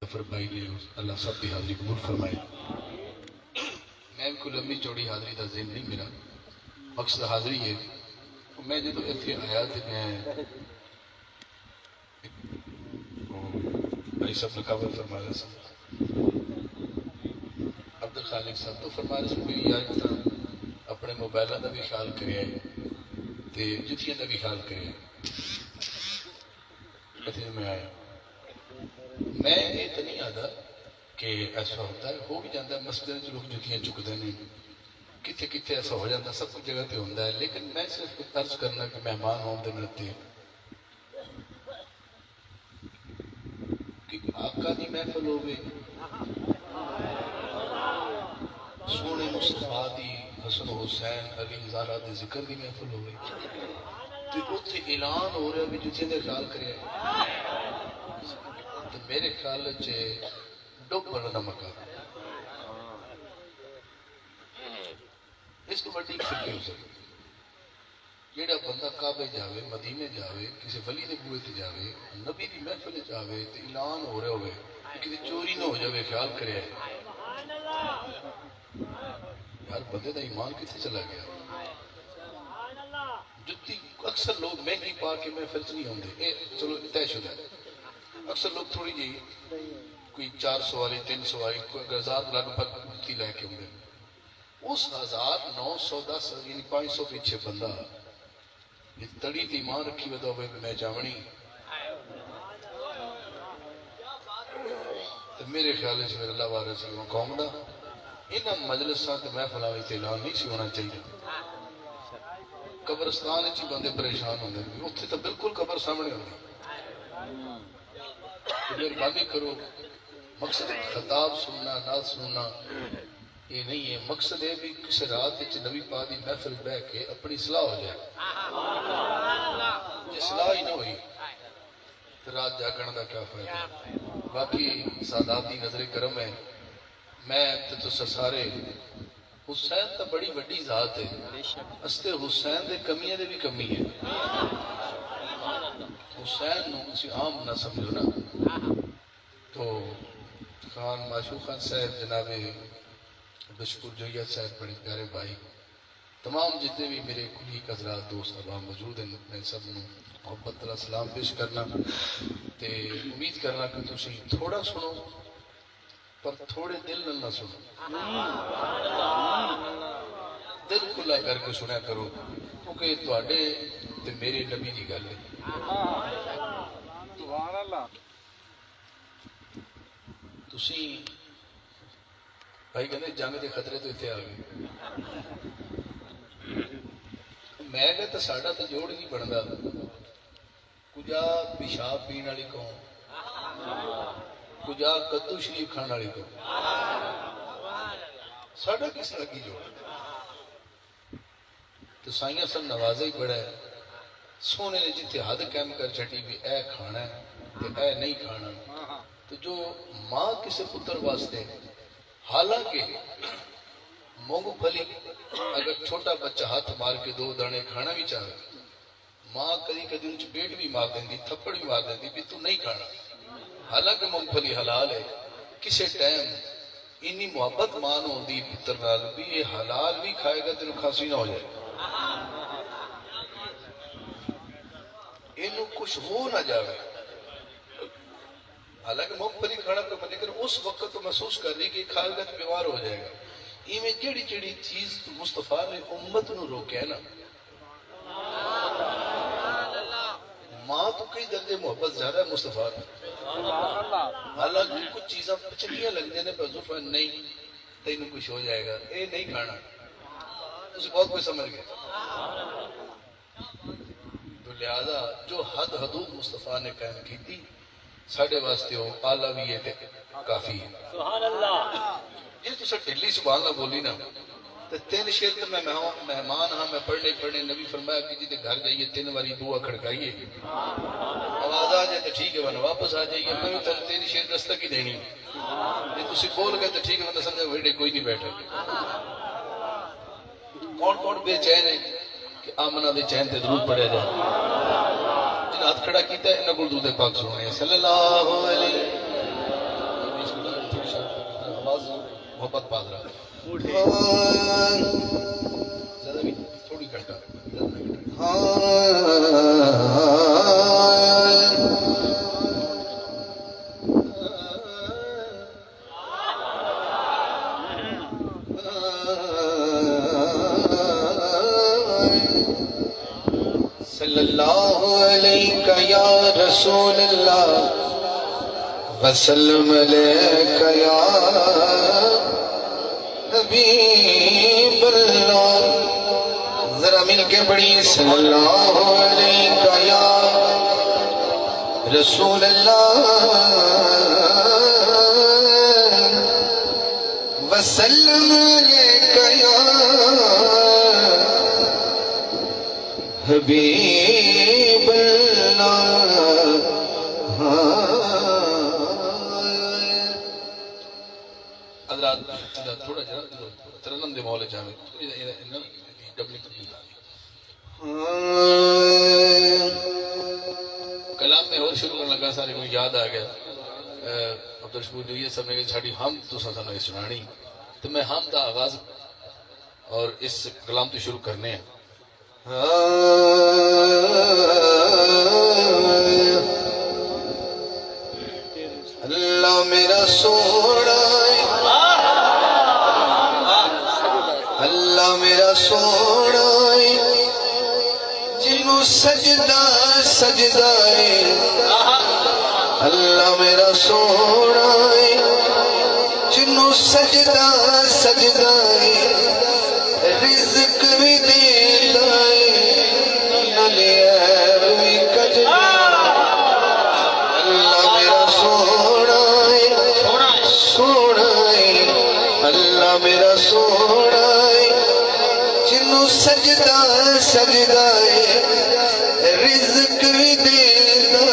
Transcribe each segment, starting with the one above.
فرمائی نے اللہ سب کی حاضری قبول فرمائے. میں کوئی لمبی چوڑی حاضری کا ذہن نہیں میرا, مقصد حاضری ہے. میں جدو اتنے آیا تو میں بھائی صاحب نقابت فرما رہا سا, عبد الخالق صاحب تو فرما رہے سن بھی یار اپنے موبائلوں کا بھی خیال کرے تے جتیاں کا بھی خیال کرے. اتنے میں آیا, میں یہ تو نہیں آتا کہ ایسا ہوتا ہے, ہو بھی جاتا ہے مسجد لوگ جتیاں چکتے ہیں, کتنے کتنے ایسا ہو جاتا ہے, سب کچھ جگہ پہ ہوتا ہے. لیکن میں صرف عرض کرنا کہ مہمان ہونے ناتے کہ آقا دی محفل ہوئے, سونے مصطفیٰ دی حسن حسین علی زہرا دی ذکر دی محفل ہوئے, تو اتنے اعلان ہو رہا بھی جتیاں دے خیال کرے. تو میرے خیال ڈب بننا مقام اس کو بڑی فکر نہیں ہو سکتی. جیڑا بندہ کعبے جاوے, مدینے جاوے, کسی ولی دے بوئے تے جاوے, نبی دی محفل جاوے تے اعلان ہو رہے ہوئے کہ کسی چوری نہ ہو جاوے, خیال کرے یار بندے دا ایمان کتنے چلا گیا. جتی اکثر لوگ مہنگی پا کے محفل سے نہیں ہوندے, اے چلو طے شدہ ہے. اکثر لوگ تھوڑی جی کوئی 400 والی 300 والی کوئی 1000 روپے جتی لے کے ہوندے, اس 1910 یعنی 500 پیچھے بندہ تڑی تی ایمان رکھی ودا ہوئے کہ میں جاونی, تو میرے خیال سے میرا اللہ وارث سے کہوں گا انہاں مجلساں تے محفلاں وچ اعلان نہیں سی ہونا چاہیے. قبرستان وچ بندے پریشان ہوندے, اوتھے تو بالکل قبر سامنے ہوندی. مہربانی کرو, مقصد خطاب سننا نہ سننا یہ نہیں ہے. مقصد ہے بھی کسی رات نبی پاک دی محفل بہ کے اپنی اصلاح ہو جائے. اصلاح ہی نہ ہوئی تو رات جاگن کا کیا فائدہ. باقی سادات دی نظر کرم ہے. میں تو سارے حسین تو بڑی وڈی ذات ہے, استے حسین دے کمیاں دے بھی کمی ہے. حسین نو کسی عام نہ سمجھو نا. تو خان معشوق خان صاحب, جناب بشکر جویہ صاحب, بڑے پیارے بھائی, تمام جتنے بھی میرے کلیگ حضرات دوست احباب موجود ہیں, میں سب کو محبت اللہ سلام پیش کرنا تے امید کرنا کہ تسی تھوڑا سنو پر تھوڑے دل نہ سنو, دل کھلا کر کے سنیا کرو, کیونکہ تواڈے تے میرے نبی دی گل ہے. تسی بھائی کہتے جنگ کے خطرے تو اتنے آ گئے. میں کہ تو ساڈا تو جوڑ نہیں بنتا, کجا پیشاب پین والی قوم, کجا کدو شریف کھان والی قوم, ساڈا کس طرح کی جوڑ. تو سائیاں سب نوازا ہی بڑا ہے. سونے نے جتنے حد قائم کر چھٹی بھی اے کھانا ہے تے اے نہیں کھانا. تو جو ماں کسی پتر واسطے, حالانکہ مونگ پھلی اگر چھوٹا بچہ ہاتھ مار کے 2 دانے کھانا بھی چاہے, ماں کدی کدی ان پیٹ بھی مار دیں, تھپڑ بھی مار دیں بھی تو نہیں کھانا. حالانکہ مونگ پھلی حلال ہے. کسی ٹائم انی محبت مان ہوتی پتر نال بھی یہ حلال بھی کھائے گا تینوں کھانسی نہ ہو جائے, یہ کچھ ہو نہ جائے. حالانکہ مونگ پھلی کھانا تو لیکن اس وقت تو محسوس کر رہی کہ کھائے گا تو بیمار ہو جائے گا. ایویں جیڑی جیڑی چیز مصطفیٰ نے امت نو روکیا نا, ماں تو کئی درجے محبت زیادہ ہے مصطفیٰ نے. حالانکہ کچھ چیزاں چنگیاں لگ جانے پر حضور نہیں تینوں کچھ ہو جائے گا, اے نہیں کھانا. اسے بہت کوئی سمجھ گیا. تو لہذا جو حد حدود مصطفیٰ نے قائم کی تھی ساڑھے واسطے ہو آلہ بھی ہے کافی ہے. سبحان اللہ. یہ تو سر ڈلی سبحان اللہ بولی نا تو 3 شیر تو میں مہمان ہاں, میں پڑھنے نبی فرمایا کہ جی گھر جائیے 3 باری بوا کھڑکائیے, آواز آ جائے تو ٹھیک ہے ورنہ واپس آ جائیے. میں بھی 3 شیر دستک ہی دینی, یہ تسی بول گئے تو ٹھیک ہے, میں سمجھا ویڈے کوئی نہیں بیٹھا. کون کون بے چین ہے کہ آمنہ دے چین تے درود پڑھیا جائے. جن ہاتھ کھڑا کیتا ہے انہاں کول درود پاک سننے صلی اللہ علیہ محبت پادرا زیادہ بھی تھوڑی گھٹا صلی اللہ علیہ یا رسول اللہ وسلم علیک یا حبیب اللہ ذرا مل کے پڑھی صلی اللہ علیہ یا رسول اللہ وسلم علیک یا حبیب اللہ حضرات تھوڑا ترنم دے مولے جامع کلام میں اور شروع کرنے لگا سارے کوئی یاد آ گیا عبدالشکور جو یہ سب نے چھاڑی ہم تو سنو یہ سنانی تو میں ہم دا آغاز اور اس کلام تو شروع کرنے ہیں اللہ میرا سونا اللہ میرا سونا جنوں سجدہ سجدہ اللہ میرا سونا جنوں سجدہ سجدہ رزق بھی دینا اللہ میرا سونا سونا اللہ میرا سونا جنوں سجدہ سجدہ رزق بھی دینا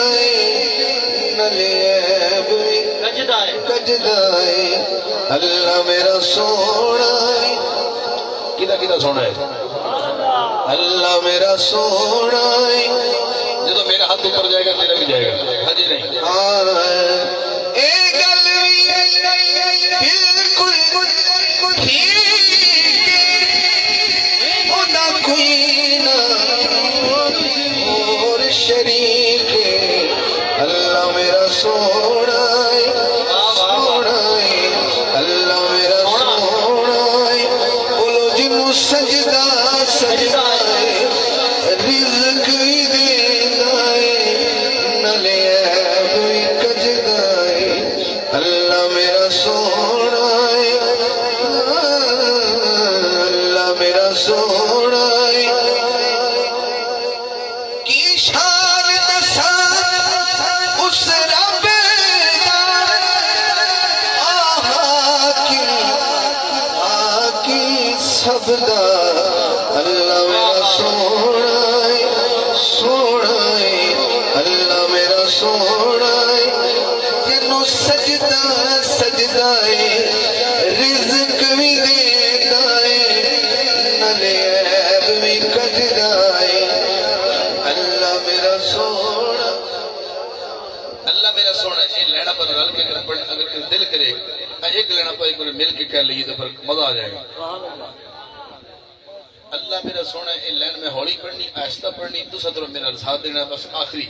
نلیب بھی کجدہ اللہ میرا سونا کدھا کدھا سونا ہے اللہ میرا سونا جب میرا ہاتھ اوپر جائے گا تیرا بھی جائے گا حجی نہیں ایک گلوی بالکل ٹھیک ہونا کوئی نہ اور شریک اللہ میرا سونا سونا اللہ میرا سونا بولو جنوں سجدہ سجدہ رزق بھی دینا نلیب بھی کجدہ اللہ میرا سونا اللہ میرا سونا کی شان دسان اس رب آقی سب دا اللہ میرا سونا سونا اللہ میرا سونا جنوں سجدہ سجدہ رزق بھی دینا نلیب بھی کجدہ اللہ میرا سونا اللہ میرا سونا یہ لینا پر رل کے اگر دل کرے ایک لینا پر ایک مل کے کہہ لئیے تو پھر مزہ آ جائے گا اللہ میرا سونا ہے لین میں ہولی پڑھنی آہستہ پڑھنی تو صدر میرا ساتھ دینا بس آخری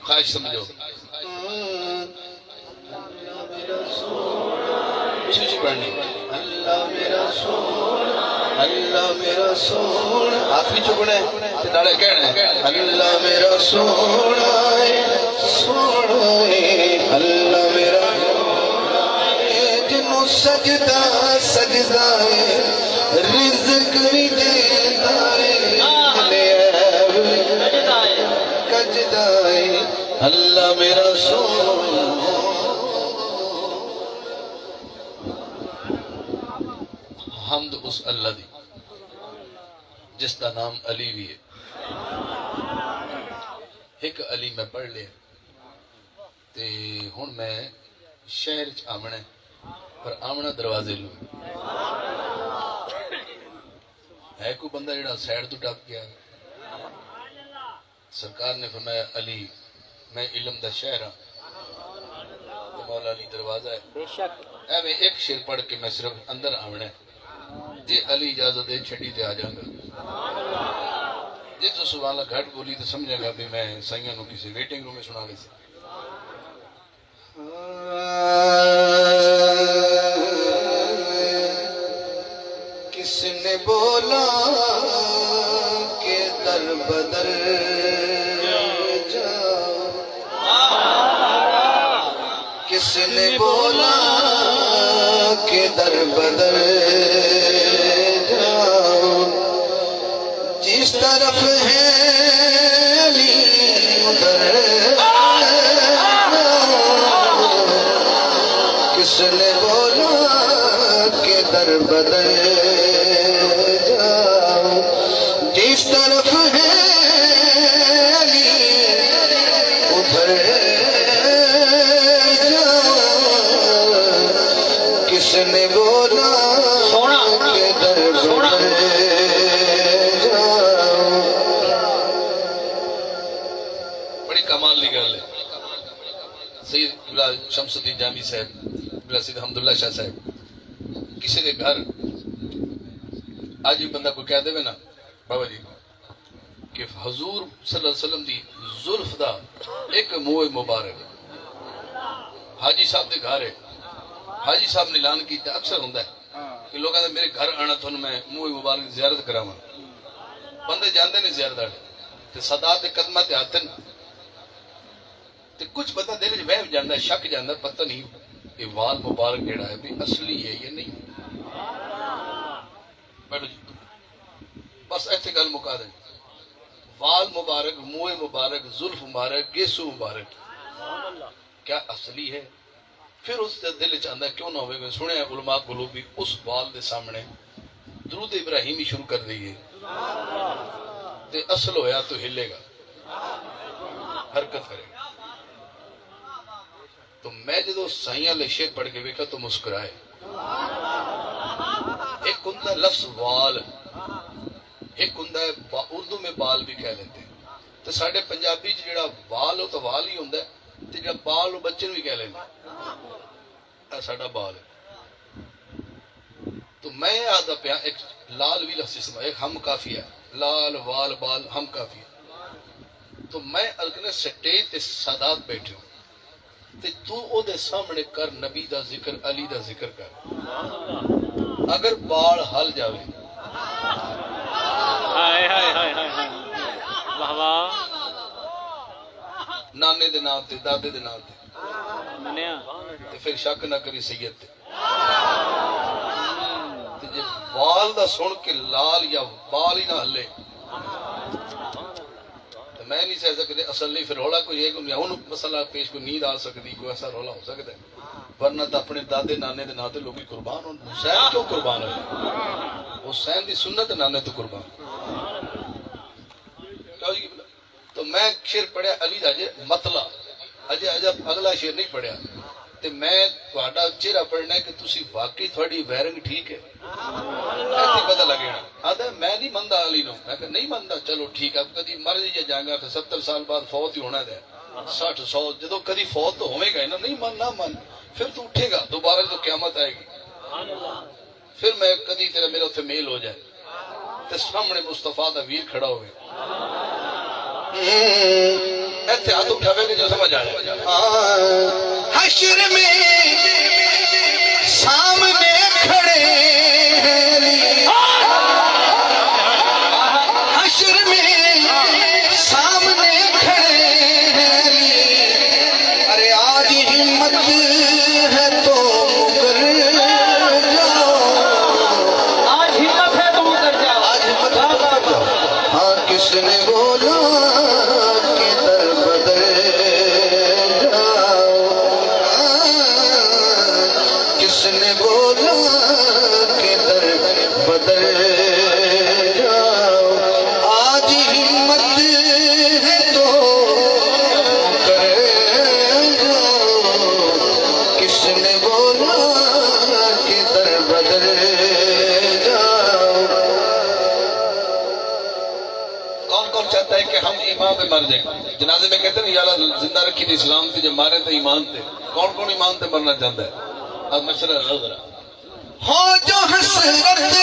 خواہش سمجھو چیز پڑھنی اللہ میرا سونا آخری چکنے ڈالے کہنے اللہ میرا سونا سونا اللہ میرا جنوں سجدہ سجدہ رزق بھی دینا کجدہ اللہ میرا سونا حمد اس اللہ دی جس کا نام علی بھی ہے ایک علی میں پڑھ لیا تے ہن میں شہر آمنا پر آمنا دروازے لوں ہے کوئی بندہ جڑا سائڈ تو ٹپ گیا سرکار نے فرمایا علی میں علم دا شہر ہاں مولا علی دروازہ ہے بے شک اے میں ایک شیر پڑھ کے میں صرف اندر آونا ہے جی علی اجازت دے چھٹی تے آ جاؤں گا جی تو سبحان اللہ گھٹ بولی تو سمجھے گا بھی میں سائیاں نو کسی ویٹنگ روم میں سنا لی سی کس نے بولا کہ در بدر جاؤ کس نے بولا کہ در بدر جاؤ جس طرف ہے علی ادھر کس نے بولا کہ در بدر جاؤ جس طرف ہے علی ادھر کس نے بولا کہ در بدر جاؤ بڑی کمال کی گل ہے سید قبلہ شمس الدین جامی صاحب قبلہ سید حمداللہ شاہ صاحب کسی کے گھر آج بھی بندہ کوئی کہہ دے نا بابا جی کہ حضور صلی اللہ علیہ وسلم دی زلف دا ایک منہ مبارک حاجی صاحب دے گھر ہے حاجی صاحب نے اعلان کیتا اکثر ہوندا ہے کہ لوگ کہتے میرے گھر آنا تو میں منہ مبارک زیارت کراواں بندے جاندے نے زیارت والے تے سادات دے قدماں تے ہاتھ تے کچھ بندہ دل وچ وہم جاندا ہے شک جاندا ہے پتہ نہیں یہ وال مبارک جڑا ہے بھی اصلی ہے یا نہیں بیٹھو جی بس ایتھے گل مکا دیں وال مبارک منہ مبارک زلف مبارک گیسو مبارک کیا اصلی ہے پھر اس دل چاہتا ہے کیوں نہ ہوئے میں سنے علماء قلوبی اس وال دے سامنے درود ابراہیمی شروع کر دیئے تے اصل ہویا تو ہلے گا حرکت کرے گا تو میں جدو سائیاں لے شیر پڑھ کے ویکھا تو مسکرائے ایک ہندہ لفظ وال ایک ہندہ اردو میں بال بھی کہہ لیتے ہیں تو ساڑھے پنجابی جڑا وال ہو تو وال ہی ہندہ ہے تو جڑا بال ہو بچے بھی کہہ لیتے ہیں ساڑھا بال ہے تو میں آدھا پیا ایک لال بھی لفظ اسم ایک ہم کافی ہے لال وال بال ہم کافی ہے تو میں اگلے سٹیج تے سادات بیٹھے ہوں تے تو او دے سامنے کر نبی دا ذکر علی دا ذکر کر اگر بال ہل جاوے ہائے ہائے ہائے ہائے واہ واہ نانے دے نام تے دادے دے نام تے منیا تے پھر شک نہ کری سید تے جے وال دا سن کے لال یا بال ہی نہ ہلے تو میں نہیں سہ سکتے اصل نہیں پھر رولا کوئی ہے کہ ہن مسئلہ پیش کوئی نیند آ سکتی کوئی ایسا رولا ہو سکتا ہے ورنہ تو اپنے دادے نانے دے نام تے لوگ قربان ہون حسین کیوں قربان ہوئے حسین دی سنت نانے تو قربان تو میں شیر پڑھیا علی دا جے مطلع اجے اگلا شیر نہیں پڑھیا تے میں تہاڈا چہرہ پڑھنا ہے کہ تسی واقعی تھوڑی ویرنگ ٹھیک ہے ایسے پتہ لگے نا آدھا میں نہیں مندا علی نو میں کہ نہیں مندا چلو ٹھیک ہے اب کدی مر جائے گا کہ 70 سال بعد فوت ہی ہونا ہے 60 100 جدو کدی فوت تو ہوئے گا نا نہیں من نہ من پھر تو اٹھے گا دوبارہ تو قیامت آئے گی پھر میں کدی تیرا میرا اتنے میل ہو جائے تے سامنے مصطفیٰ دا ویر کھڑا ہوئے ایتھے ہاتھ اٹھاوے گے جو سمجھ آ جائے حشر میں سامنے کھڑے حشر میں سامنے کھڑے ارے آج ہمت ہے تو مکر جاؤ آج ہمت ہے تو اتر جاؤ آج ہمت ہے تو مکر جاؤ ہاں کس نے بولا کہ در بدر جاؤ کس نے بولا کہ در بدر جاؤ آج ہمت ہے تو کر جاؤ کس نے بولا کہ در بدر جاؤ کون کون چاہتا ہے کہ ہم ایمان طرح پہ مر جائے. جنازے میں کہتے ہیں یا اللہ زندہ رکھی تھی اسلام تھی، جب مارے تو ایمان تھے. کون کون ایمان تھے مرنا چاہتا ہے؟ اب مشورہ رہو ذرا. ہو جو حسرت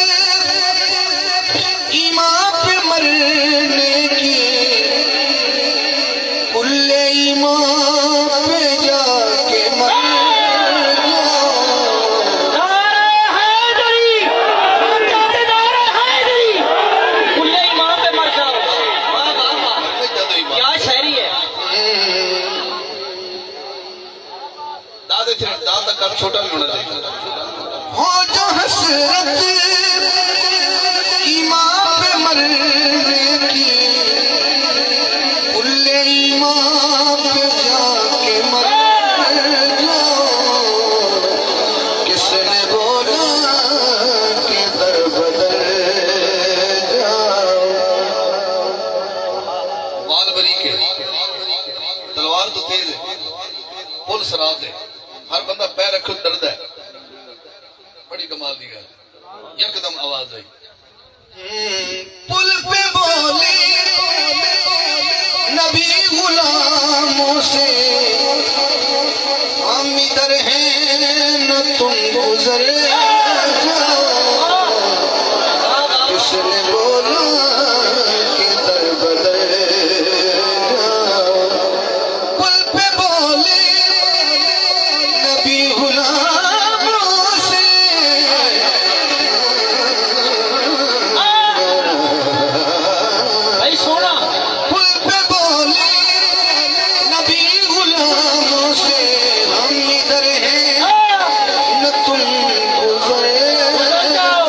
ایمان پہ مرنے کی، کل ایمان پہ جا کے مر جاؤ. کھلے ایمان پہ مر جاؤ. واہ واہ واہ، مرنے کا تو ایمان. کیا شاعری ہے. داد کا کام چھوٹا نہیں ہونا چاہیے. ہو جو حسرت ایمان پہ مرنے کی، کل ایمان پہ جا کے مر جاؤ. کس نے بولا کہ در بدر جاؤ. بال بریک ہے، تلوار تو تیز ہے، پل سراز ہے، ہر بندہ پیر رکھو درد ہے. بڑی کمال دی گل. یکدم آواز آئی. پل پہ بولے نبی غلاموں سے، ہم ادھر ہیں نہ تم گزر جاؤ. کس نے بولا کہ در بدر جاؤ. پل پہ بولے نبی غلاموں سے، بھائی سونا. پل پہ بولے نبی غلاموں سے، ہم ادھر ہیں نہ تم گزر جاؤ.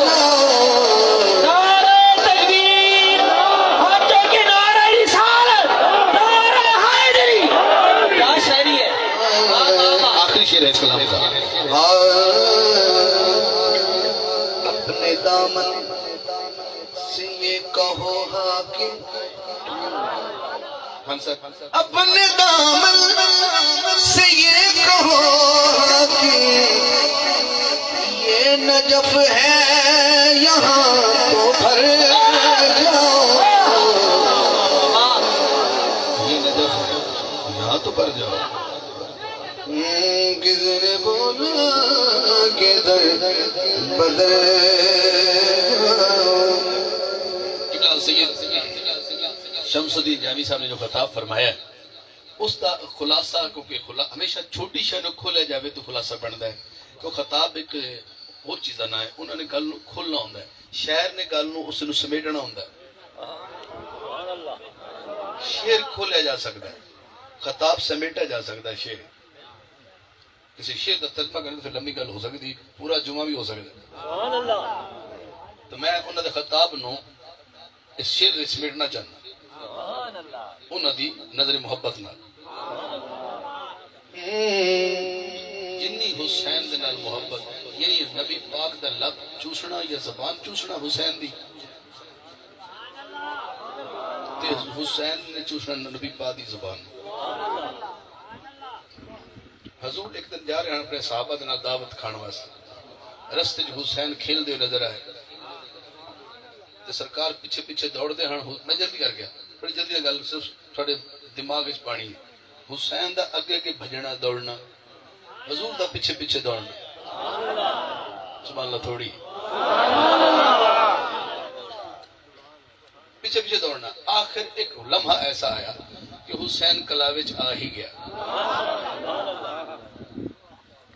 نعرہ تکبیر، ہاتھوں کے نعرہ رسالت، نعرہ حیدری. کیا شاعری ہے. واہ واہ واہ. آخری شعر ہے اس کلام کا. اپنے دامن سے یہ کہو حاکم، خان صاحب اپنے دامن سے یہ کہو حاکم، یہ نجف ہے یہاں تو بھر جاؤ. یہ نجف ہے، یہاں تو پر جاؤ. کس نے بولا کہ در بدر جاؤ. قبلہ سید شمس الدین جامی صاحب نے جو خطاب فرمایا ہے اس کا خلاصہ، کیونکہ ہمیشہ چھوٹی شے نو کھولیا جاوے تو خلاصہ بنتا ہے. تو خطاب ایک اور چیزاں نہ ہے، انہوں نے گل نو کھولنا ہوتا ہے، شاعر نے گل نو اس نو سمیٹنا ہوتا ہے. شعر کھولیا جا سکتا ہے، خطاب سمیٹا جا سکتا ہے. شعر کسی شعر کا ترجمہ کرنے تو پھر لمبی گل ہو سکتی، پورا جمعہ بھی ہو سکتا. تو میں انہوں نے خطاب نو اس شعر سے سمیٹنا چاہنا انہوں دی نظر محبت نال. جنی حسین دے نال محبت، یعنی نبی پاک دا لب چوسنا یا زبان چوسنا حسین دی، تے حسین نے چوسنا نبی پاک دی زبان. حضور ایک دن جا رہے ہیں اپنے صحابہ دے نال دعوت کھان واسطے، رستے جو حسین کھیل دے نظر آئے تے سرکار پیچھے پیچھے دوڑ دے ہن. میں جلدی کر گیا، بڑی جلدی گل صرف تھوڑے دماغ وچ پانی ہے. حسین دا اگے کے بھجنا دوڑنا، حضور دا پیچھے پیچھے دوڑنا. سبحان اللہ. تھوڑی پیچھے پیچھے دوڑنا. آخر ایک لمحہ ایسا آیا کہ حسین کلا وچ آ ہی گیا.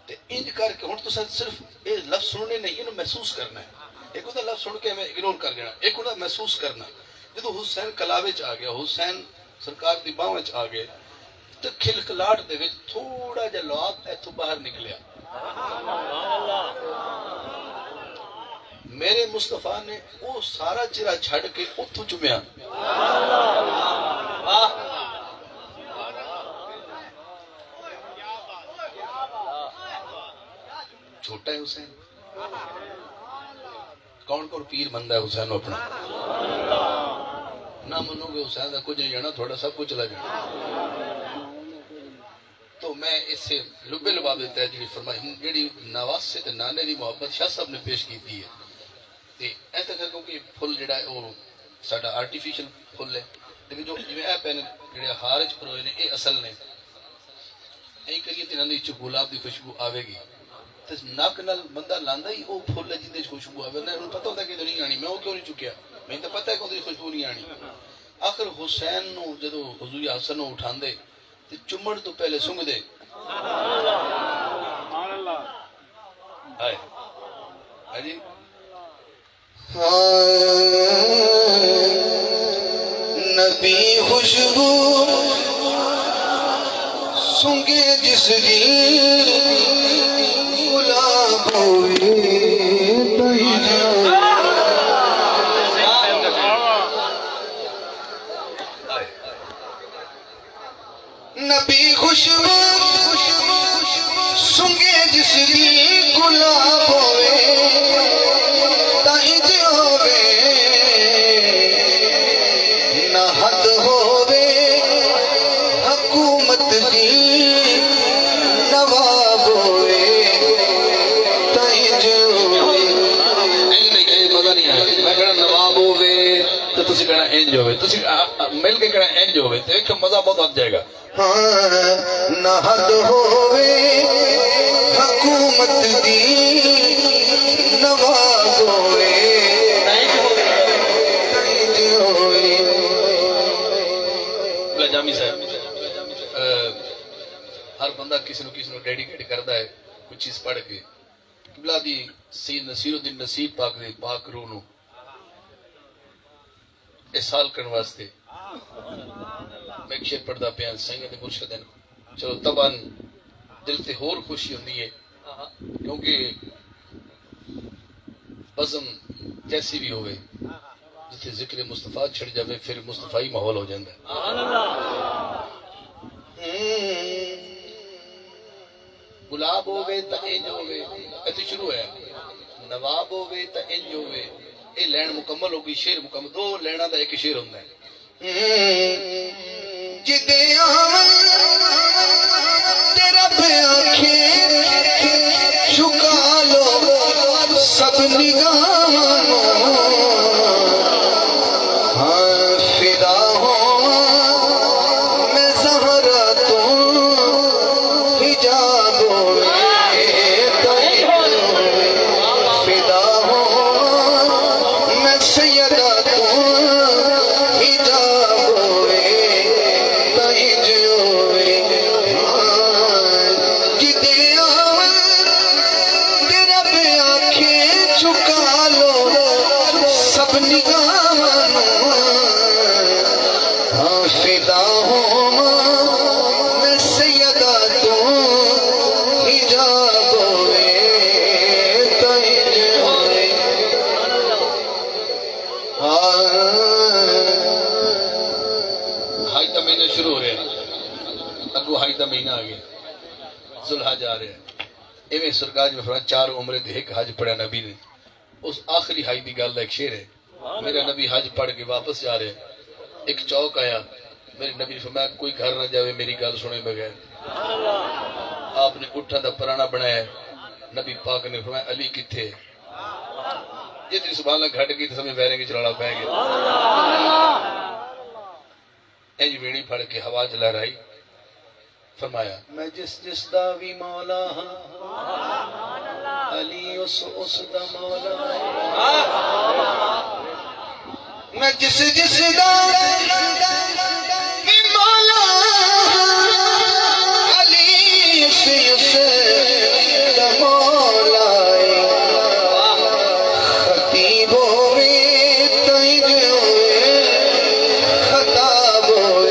تے انج کر کے ہن تو صرف یہ لفظ سننے نہیں، انہوں محسوس کرنا ہے. ایک ہوتا لفظ سن کے میں اگنور کر دینا، ایک ہوتا محسوس کرنا. جدو حسین کلا وچ آ گیا، حسین سرکار دی باہ وچ آ گئے تو کھلکلاٹ دے وچ تھوڑا جا لعاب ایتھوں باہر نکلیا. میرے مصطفیٰ نے وہ سارا چرا چھڑ کے اتھوں چومیا. چھوٹا ہے حسین، کون کون پیر بندہ ہے حسین اپنا. نہ منو گے حسین کا کچھ نہیں جانا، تھوڑا سب کچھ چلا جانا. تو میں اس سے لبے لبا دیتا ہے جی فرمائی جیڑی نواسے تے نانے دی محبت شاہ صاحب نے پیش کی ہے. ایسا کر کیونکہ پھل جڑا ہے وہ ساڈا آرٹیفیشل پھل ہے، لیکن جو جی اے پین جڑے ہار چ پروئے نے اے اصل نے ایں کریے تے انہاں دی گلاب دی خوشبو آوے گی تے نک نال بندہ لاندا ہی او پھل ہے جندے خوشبو آوے انہوں پتہ ہوتا کہ نہیں آنی میں او کیوں نہیں چکیا میں تے پتہ ہے کہ دی خوشبو نہیں آنی آخر حسین نو جدو حضور حسن نو اٹھاندے تے چمڑ تو پہلے سنگ دے آئے جی نبی خوشبو سنگے جس دی گلاب ہوئے تہی نبی خوشبو سنگے جس دی گلاب ہوئے تہی ہوئے نہ حد ہوئے حکومت دی نواب ہوئے تہی ہوئے مزہ نہیں آیا میں کہنا نواب ہوئے تو تسی کہنا انج ہوئے تسی مل کے کہنا انج ہوئے تو ایک مزہ بہت آ جائے گا نہ حد ہوئے حکومت دی نواب ہوئے تہی ہوئے جامی صاحب ہر بندہ کسی نو ڈیڈیکیٹ کرتا ہے کوئی چیز پڑھ کے قبلہ دی سید نصیر الدین نصیر پاک دے پاک روح نو احسال کرنے واسطے میں ایک شعر پڑھدا پیا سید مرشد چلو طبعاً دل تے ہور خوشی ہوندی ہے کیونکہ بزم جیسی بھی ہوئے جتھے ذکر مصطفیٰ چھڑ جاوے پھر مصطفی ماحول ہو جاندہ ہے گلاب ہوئے تا انج ہوئے ایتھے شروع ہے نواب ہوئے تا انج ہوئے اے لین مکمل ہوگی شعر مکمل دو لینا دا ایک شعر ہوندہ ہے جدے آمن تیرا پہ آنکھیں چھکا لو سب نگاہوں ہاں فدا ہوں میں زہرا تو حجاب ہوئے فدا ہوں میں سیدہ تو حجاب ہوئے چھکا لو سب نگاہوں ہاں فدا ہوں میں سیدہ تو حجاب ہوئے تہی ہوئے حج دا مہینہ شروع ہو رہے ہیں اگو حج دا مہینہ آگئے ذوالحج آ رہے ہیں ایویں سرکار میں فرمایا 4 عمرے دے ایک حج پڑھا نبی نے اس آخری حج دی گل دا ایک شعر ہے میرا نبی حج پڑھ کے واپس جا رہے ایک چوک آیا میرے نبی نے فرمایا کوئی گھر نہ جاوے میری گل سنے بغیر آپ نے اٹھا دا پرانا بنایا نبی پاک نے فرمایا علی کتھے یہ تیری سبحان اللہ گھٹ گئی تو سمجھ بیریں گے چلانا پائیں گے اینج ویڑی پھڑ کے ہوا چلا رہی فرمایا میں جس دا بھی مولا ہاں علی اس دا مولا میں جس دا بھی مولا علی اس دا مولا خطیب ہوئے تہی ہوئے خطاب ہوئے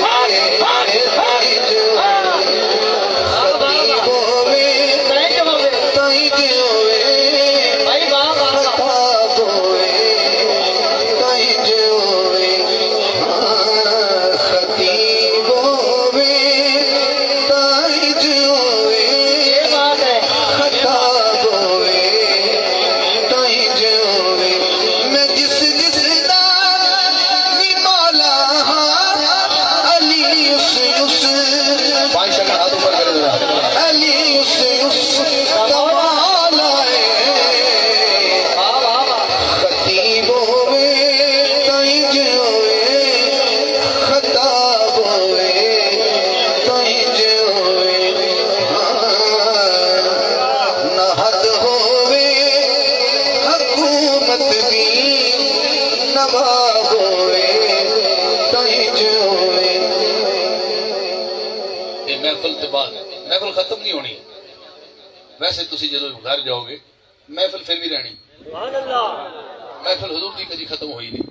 ویسے تسی جدو گھر جاؤ گے محفل پھر بھی رہنی محفل حضور دی کدی ختم ہوئی نہیں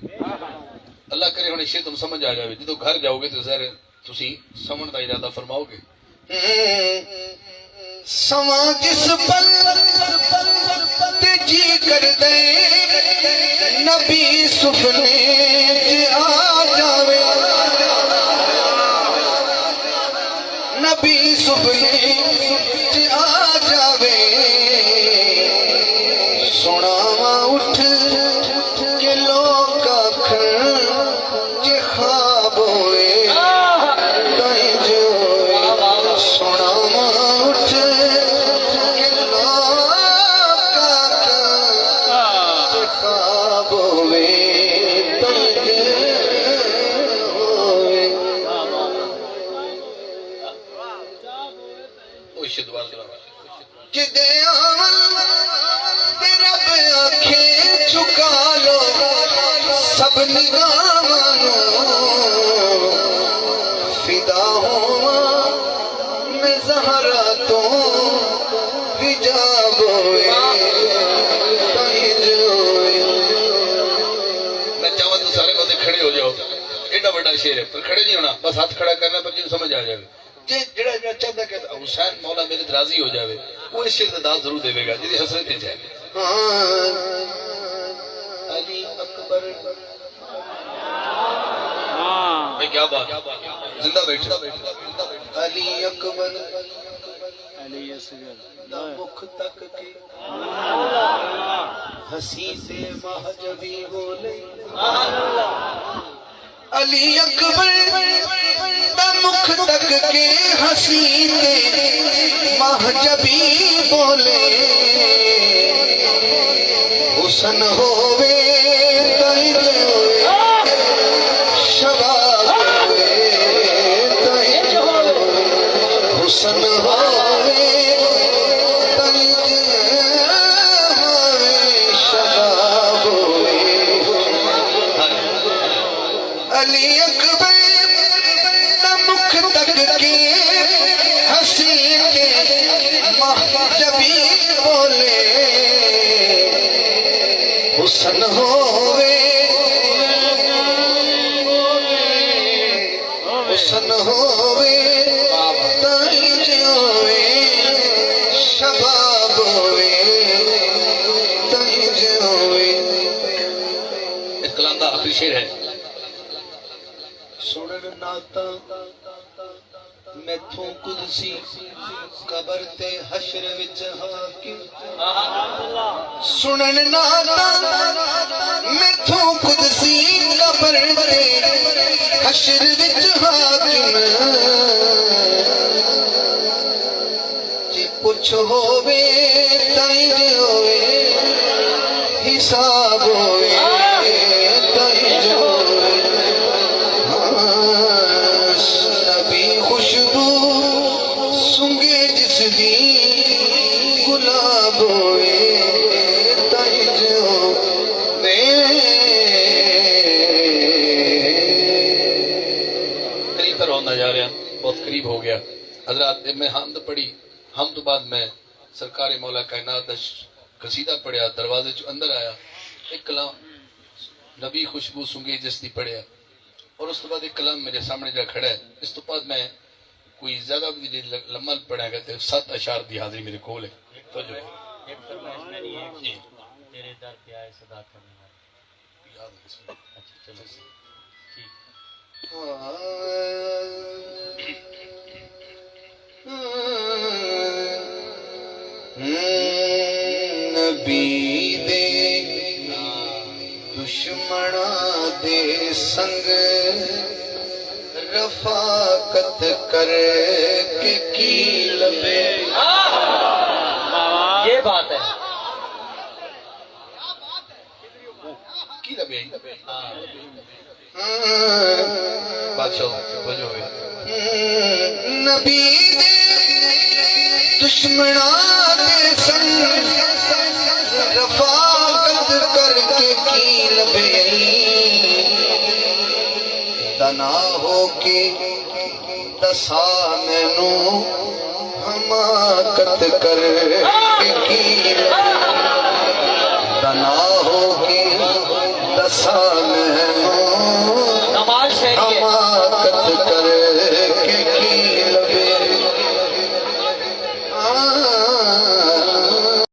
اللہ کرے ہن شے تم سمجھ آ جاوے جدو گھر جاؤ گے تو ظاہر تسی سمجھ دا ارادہ فرماؤ گے سما جس پل تے جی کر دے نبی سفنے چ آ جاوے نبی سفنے چ آ جاوے سناوا اٹھ کے لوگ آکھن جے خواب ہوئے تائیں جو سناوا اٹھ کے لوگ آکھن جے خواب ہوئے تائیں ہوئے او شد دوبارہ جدے آمن تے رب آنکھیں چکا لو سب نگاہاں نو فدا ہواں میں زہرا تو حجاب ہوئے تائیں جو ہوئے میں چاہوں تو سارے بندے کھڑے ہو جاؤ ایڈا بڑا شعر ہے پر کھڑے نہیں ہونا بس ہاتھ کھڑا کرنا پر جن سمجھ آ جائے جڑا چاہتا کہ حسین مولا میرے راضی ہو جاوے وہ اس شعر کا داد ضرور دے گا جی حسرت ہے جائے علی اکبر بھائی کیا بات زندہ بیٹھا علی اکبر نہ مکھ تک کی ہنسی سے مہجبی بولے علی اکبر دا مکھ تک کے حسین مہجبی بولے حسن ہووے تائیں ہوئے شباب ہوئے تائیں ہوئے حسن ہووے تائیں ہوئے شباب ہوئے علی اکبر دا مکھ تک کے حسین مہجبی بولے حسن ہووے حسن ہووے تائیں ہوئے شباب ہوئے تائیں ہوئے اس کلام کا آخری شعر ہے سنن ناتا میتھوں قدسی قبر تے حشر وچ حاکم سنن ناتا میتھوں قدسی قبر تے حشر وچ حاکم جے پوچھ ہووے تائیں ہوئے حساب ہوئے تائیں ہوئے نبی خوشبو سنگے جس دی گلاب ہوئے تائیں ہوئے قریب پر ہونا جا رہا بہت قریب ہو گیا حضرات میں حمد پڑھی ہم تو بعد میں سرکار مولا کائنات دا قصیدہ پڑھیا دروازے چ اندر آیا ایک کلام نبی خوشبو سنگے جس دی پڑھیا اور اس تو بعد ایک کلام میرے سامنے جا کھڑا ہے اس تو بعد میں کوئی زیادہ بھی لمحہ پڑھا گیا تو 7 اشعار دی حاضری میرے کول ہے تو جو ایک فرمائش میری ہے تیرے در پہ آئے صدا کرنے والے یاد ہے اس میں۔ اچھا چلو ٹھیک نبی دے دشمناں دے سنگ رفاقت کر کے کی لبے یہ بات ہے کی لبے بادشاہ وجہ ہوئے نبی دے دشمناں دے سنگ رفاقت کر کے کی لبے دنا ہو کے دسا مینوں حماقت کر کی